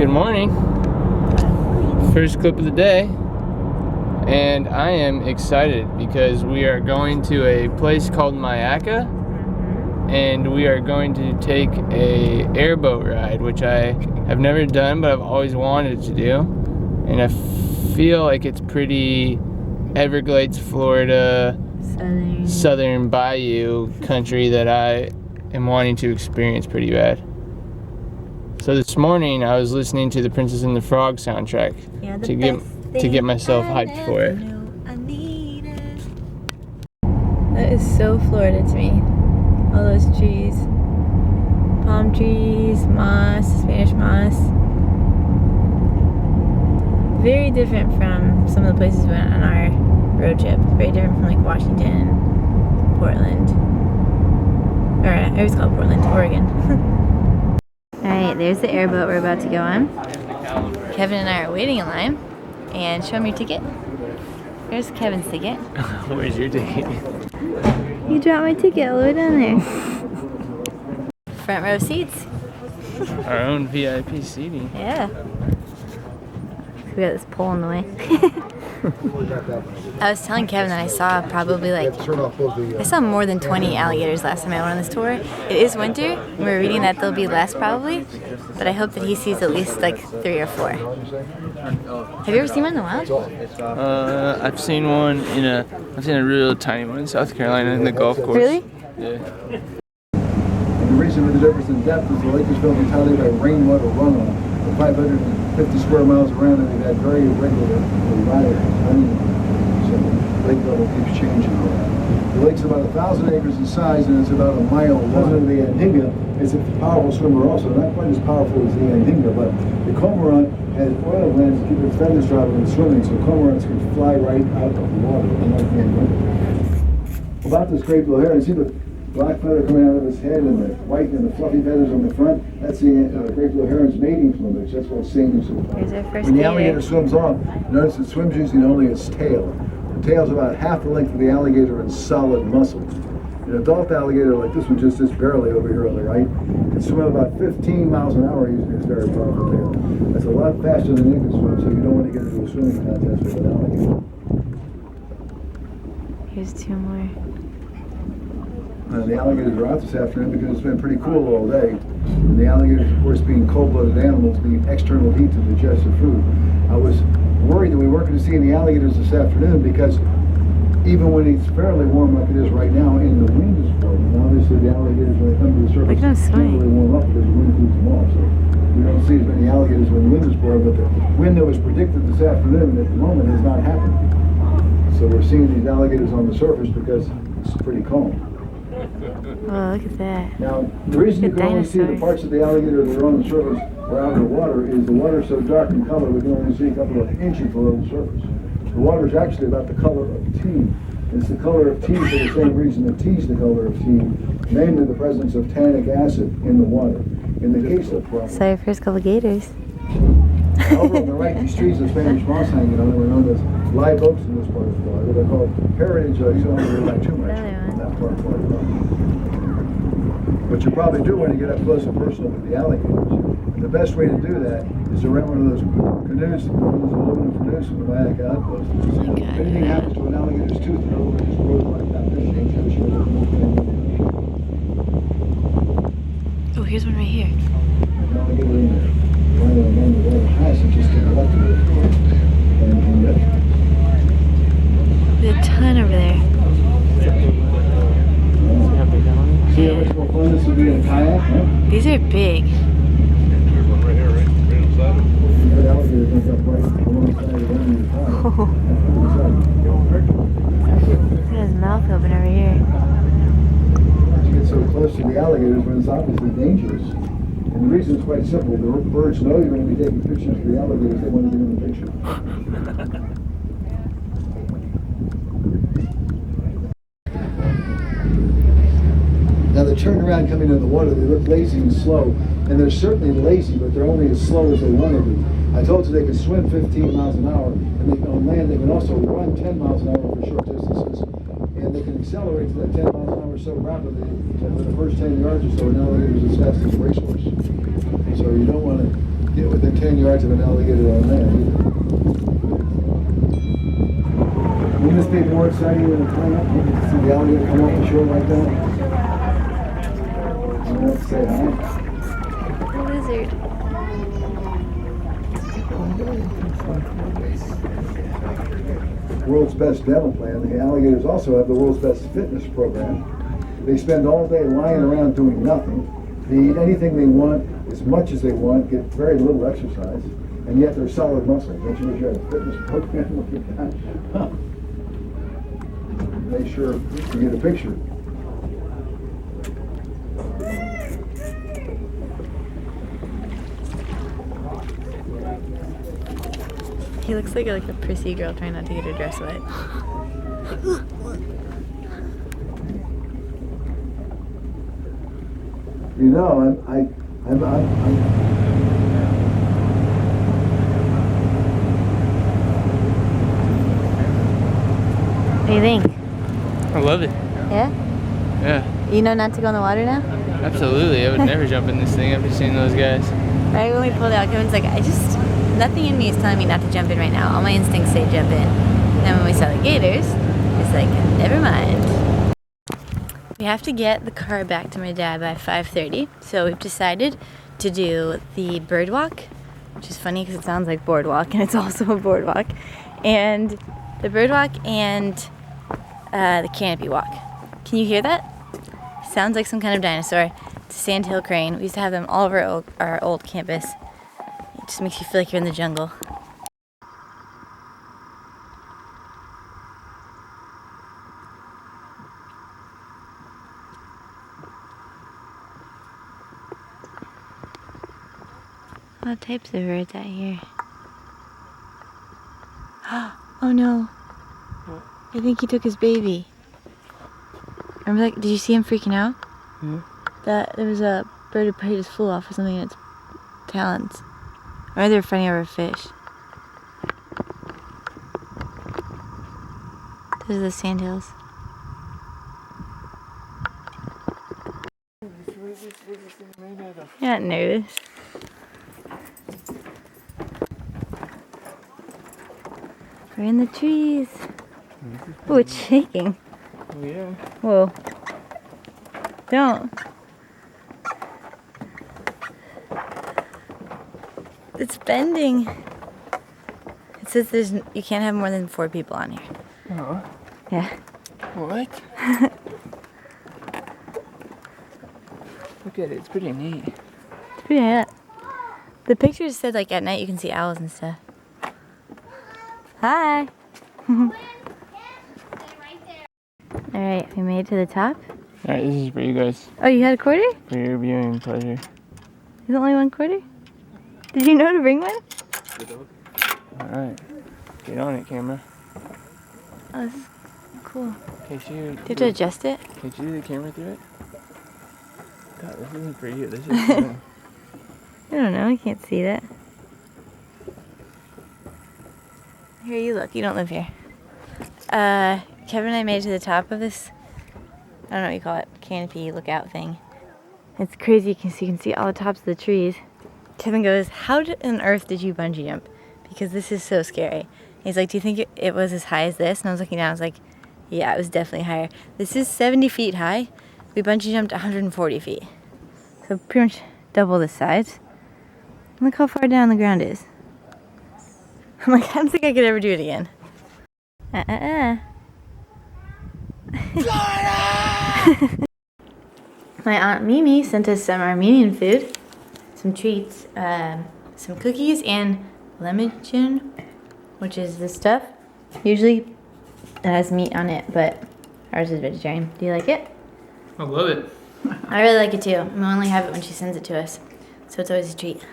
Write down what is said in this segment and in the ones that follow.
Good morning. First clip of the day, and I am excited because we are going to a place called Myakka, and we are going to take a airboat ride, which I have never done but I've always wanted to do. And I feel like it's pretty Everglades, Florida, southern bayou country that I am wanting to experience pretty bad. So this morning I was listening to the Princess and the Frog soundtrack to get myself hyped for it. That is so Florida to me. All those trees, palm trees, moss, Spanish moss. Very different from some of the places we went on our road trip. Very different from like Washington, Portland, or I always call it Portland, Oregon. Alright, there's the airboat we're about to go on. Kevin and I are waiting in line. And show him your ticket. Here's Kevin's ticket. Where's your ticket? You dropped my ticket all the way down there. Front row seats. Our own VIP seating. Yeah. We got this pole in the way. I was telling Kevin that I saw probably I saw more than 20 alligators last time I went on this tour. It is winter, and we're reading that there'll be less probably, but I hope that he sees at least like 3 or 4. Have you ever seen one in the wild? I've seen one I've seen a real tiny one in South Carolina in the golf course. Really? Yeah. And the reason for the difference in depth is the lake is filled entirely by rainwater runoff. The 550 square miles around it, they've had very irregular rain. So the lake level keeps changing. The lake's about 1,000 acres in size, and it's about a mile long. The Anhinga is a powerful swimmer also, not quite as powerful as the Anhinga, but the cormorant has oil glands to keep its feathers dry when swimming, so cormorants can fly right out of the water, unlike the Anhinga. About this great blue heron, see the black feather coming out of his head and the white and the fluffy feathers on the front? That's the great blue heron's mating plumage. That's what's seeing so when the alligator swims off, notice it swims using only its tail. The tail's about half the length of the alligator in solid muscle. An adult alligator like this one, just barely over here on the right, can swim about 15 miles an hour using its very powerful tail. That's a lot faster than you can swim, so you don't want to get into a swimming contest with an alligator. Here's 2 more. The alligators are out this afternoon because it's been pretty cool all day. And the alligators, of course, being cold-blooded animals, need external heat to digest their food. I was worried that we weren't going to see any alligators this afternoon because even when it's fairly warm like it is right now, and the wind is blowing, and obviously the alligators, when they come to the surface, can't really warm up because the wind cools them off. So we don't see as many alligators when the wind is blowing, but the wind that was predicted this afternoon at the moment has not happened. So we're seeing these alligators on the surface because it's pretty calm. Oh, look at that. Now, the reason you can only see the parts of the alligator that are on the surface or out of the water is the water is so dark in color we can only see a couple of inches below the surface. The water is actually about the color of tea. It's the color of tea for the same reason that tea is the color of tea, namely the presence of tannic acid in the water. In the case of sorry, first couple gators. over on the right, these trees of Spanish moss hanging on them are known as live oaks in this part of Florida. They're called heritage. You don't want to rely too much on that part of Florida. But you probably do want to get up close and personal with the alligators. And the best way to do that is to rent one of those canoes, one of those aluminum canoes from the Myakka outpost. If anything happens to an alligator's tooth, it will just grow right down there. Oh, here's one right here. An alligator in there. Right along the water passage, just to the left of it. There's a ton over there. See how much more fun this would be in a kayak, huh? These are big. Look at his mouth open over here. You get so close to the alligators when it's obviously dangerous. And the reason is quite simple. The birds know you're going to be taking pictures of the alligators. They want to get in the picture. Now the turnaround coming in the water, they look lazy and slow, and they're certainly lazy, but they're only as slow as they want to be. I told you they can swim 15 miles an hour, and on land they can also run 10 miles an hour for short distances, and they can accelerate to that 10 miles an hour so rapidly that for the first 10 yards or so, an alligator is as fast as a racehorse. So you don't want to get within 10 yards of an alligator on land either. Wouldn't this be more exciting than a climb up? You get to see the alligator come off the shore like that. You have to say hi. A lizard. World's best dental plan. The alligators also have the world's best fitness program. They spend all day lying around doing nothing. They eat anything they want, as much as they want, get very little exercise, and yet they're solid muscle. Don't you wish you had a fitness program like that? Huh. Make sure you get a picture. He looks like a prissy girl trying not to get her dress wet. You know, I'm What do you think? I love it. Yeah? Yeah, You know not to go in the water now? absolutely. I would never jump in this thing after seeing those guys. Right when we pulled out, Kevin's like, nothing in me is telling me not to jump in right now. All my instincts say jump in. Then when we saw the gators, it's like, never mind. We have to get the car back to my dad by 5:30, so we've decided to do the bird walk, which is funny because it sounds like boardwalk, and it's also a boardwalk, and the bird walk and the canopy walk. Can you hear that? Sounds like some kind of dinosaur. It's a sandhill crane. We used to have them all over our old campus. It just makes you feel like you're in the jungle. All types of birds out here. Oh no. I think he took his baby. Remember that? Did you see him freaking out? Yeah. That there was a bird who probably just flew off with something in its talons. Or they were fighting over a fish. Those are the sandhills. You're not nervous. We're in the trees. Oh, it's shaking. Oh yeah. Whoa. Don't. It's bending. It says you can't have more than 4 people on here. Oh. Yeah. What? Look at it. It's pretty neat. It's pretty high up. The pictures said like at night you can see owls and stuff. Hi. Alright, we made it to the top. Alright, this is for you guys. Oh, you had a quarter? For your viewing pleasure. There's only 1 quarter? Did you know to bring one? Alright. Get on it, camera. Oh, this is cool. Do Do you have to adjust it? Can you do the camera through it? God, this isn't for you. This is for them. I don't know, I can't see that. Here, you look. You don't live here. Kevin and I made it to the top of this, I don't know what you call it, canopy lookout thing. It's crazy because you can see all the tops of the trees. Kevin goes, how on earth did you bungee jump? Because this is so scary. He's like, do you think it was as high as this? And I was looking down, I was like, yeah, it was definitely higher. This is 70 feet high. We bungee jumped 140 feet. So pretty much double the size. Look how far down the ground is. I'm like, I don't think I could ever do it again. My Aunt Mimi sent us some Armenian food, some treats, some cookies, and lemon, which is this stuff. Usually it has meat on it, but ours is vegetarian. Do you like it? I love it. I really like it too. We only have it when she sends it to us, so it's always a treat.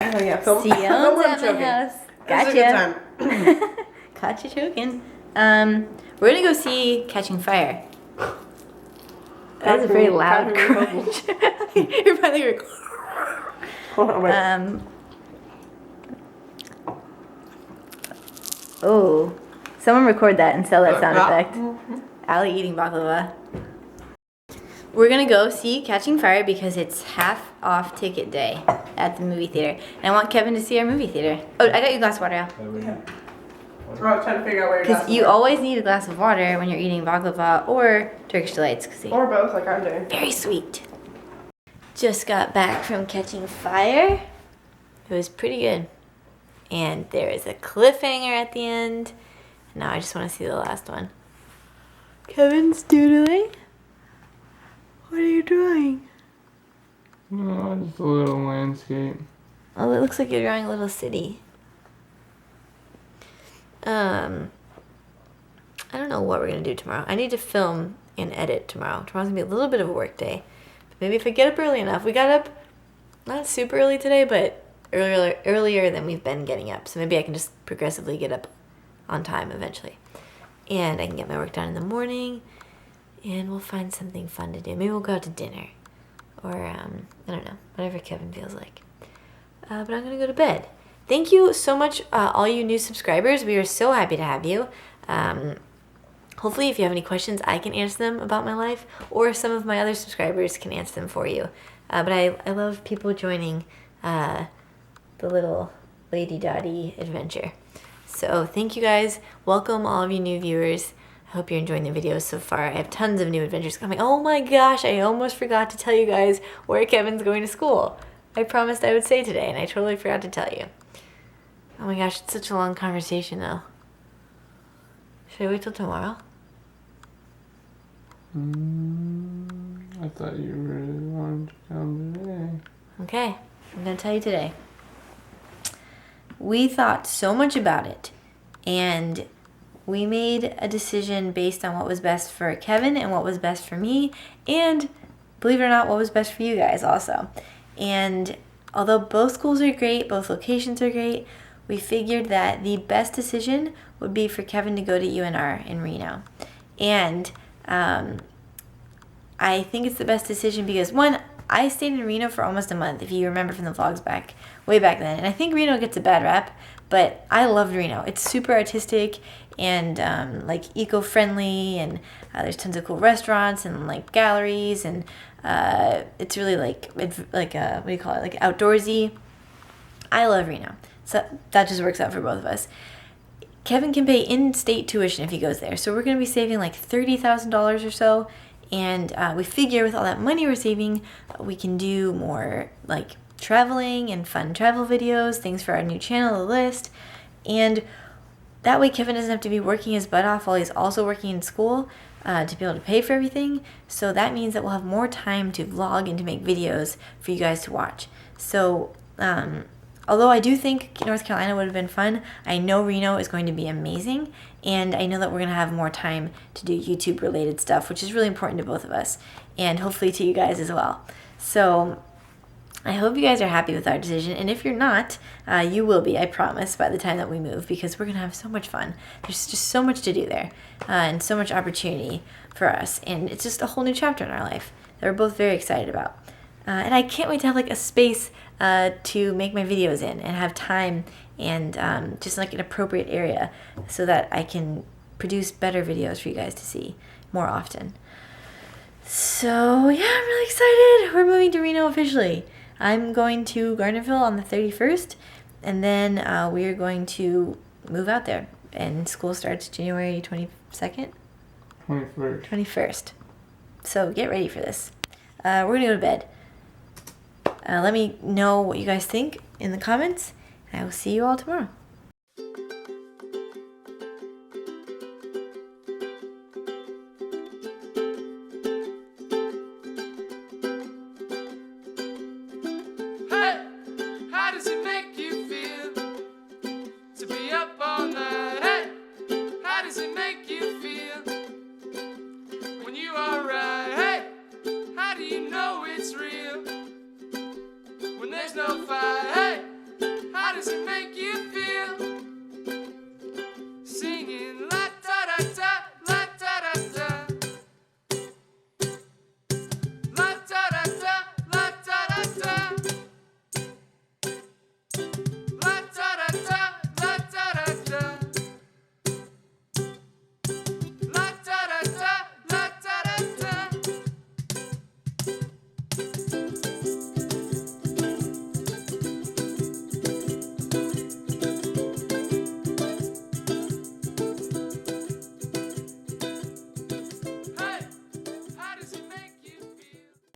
Oh yeah, film. See you at my choking. house. This is Gotcha. a good time. Caught you choking. We're gonna go see Catching Fire. That was a very loud crunch. You're probably like, Hold on, wait. Oh, someone record that and sell that sound effect. Ali eating baklava. We're gonna go see Catching Fire because it's half off ticket day at the movie theater. And I want Kevin to see our movie theater. Oh, I got you a glass of water, Al. We're trying to figure out where you're Because you always need a glass of water when you're eating baklava or Turkish delights. Cause Or both, like I'm doing. very sweet. Just got back from Catching Fire. It was pretty good. And there is a cliffhanger at the end. Now I just want to see the last one. Kevin's doodling. What are you drawing? No, just a little landscape. Oh, it looks like you're drawing a little city. I don't know what we're going to do tomorrow. I need to film and edit tomorrow. Tomorrow's going to be a little bit of a work day. But maybe if I get up early enough. We got up not super early today, but earlier than we've been getting up. So maybe I can just progressively get up on time eventually. And I can get my work done in the morning. And we'll find something fun to do. Maybe we'll go out to dinner. Or, I don't know. Whatever Kevin feels like. But I'm going to go to bed. Thank you so much, all you new subscribers. We are so happy to have you. Hopefully, if you have any questions, I can answer them about my life. Or some of my other subscribers can answer them for you. But I love people joining the little Lady Dottie adventure. So thank you guys. Welcome all of you new viewers. I hope you're enjoying the videos so far. I have tons of new adventures coming. Oh my gosh, I almost forgot to tell you guys where Kevin's going to school. I promised I would say today, and I totally forgot to tell you. Oh my gosh, it's such a long conversation though. Should I wait till tomorrow? I thought you really wanted to come today. Okay, I'm gonna tell you today. We thought so much about it, and we made a decision based on what was best for Kevin and what was best for me, and believe it or not, what was best for you guys also. And although both schools are great, both locations are great, we figured that the best decision would be for Kevin to go to UNR in Reno. And I think it's the best decision because, one, I stayed in Reno for almost a month, if you remember from the vlogs way back then. And I think Reno gets a bad rep, but I loved Reno. It's super artistic and like eco-friendly, and there's tons of cool restaurants and like galleries, and it's really like what do you call it, like outdoorsy. I love Reno. So that just works out for both of us. Kevin can pay in-state tuition if he goes there. So we're going to be saving like $30,000 or so. And we figure with all that money we're saving, we can do more like traveling and fun travel videos, things for our new channel, The List. And that way Kevin doesn't have to be working his butt off while he's also working in school to be able to pay for everything. So that means that we'll have more time to vlog and to make videos for you guys to watch. So although I do think North Carolina would have been fun, I know Reno is going to be amazing, and I know that we're going to have more time to do YouTube-related stuff, which is really important to both of us, and hopefully to you guys as well. So I hope you guys are happy with our decision, and if you're not, you will be, I promise, by the time that we move, because we're going to have so much fun. There's just so much to do there, and so much opportunity for us, and it's just a whole new chapter in our life that we're both very excited about. And I can't wait to have like a space to make my videos in and have time and just like an appropriate area so that I can produce better videos for you guys to see more often. So yeah, I'm really excited. We're moving to Reno officially. I'm going to Gardnerville on the 31st, and then we are going to move out there, and school starts January 22nd? 21st. 21st. So get ready for this. We're going to go to bed. Let me know what you guys think in the comments, and I will see you all tomorrow.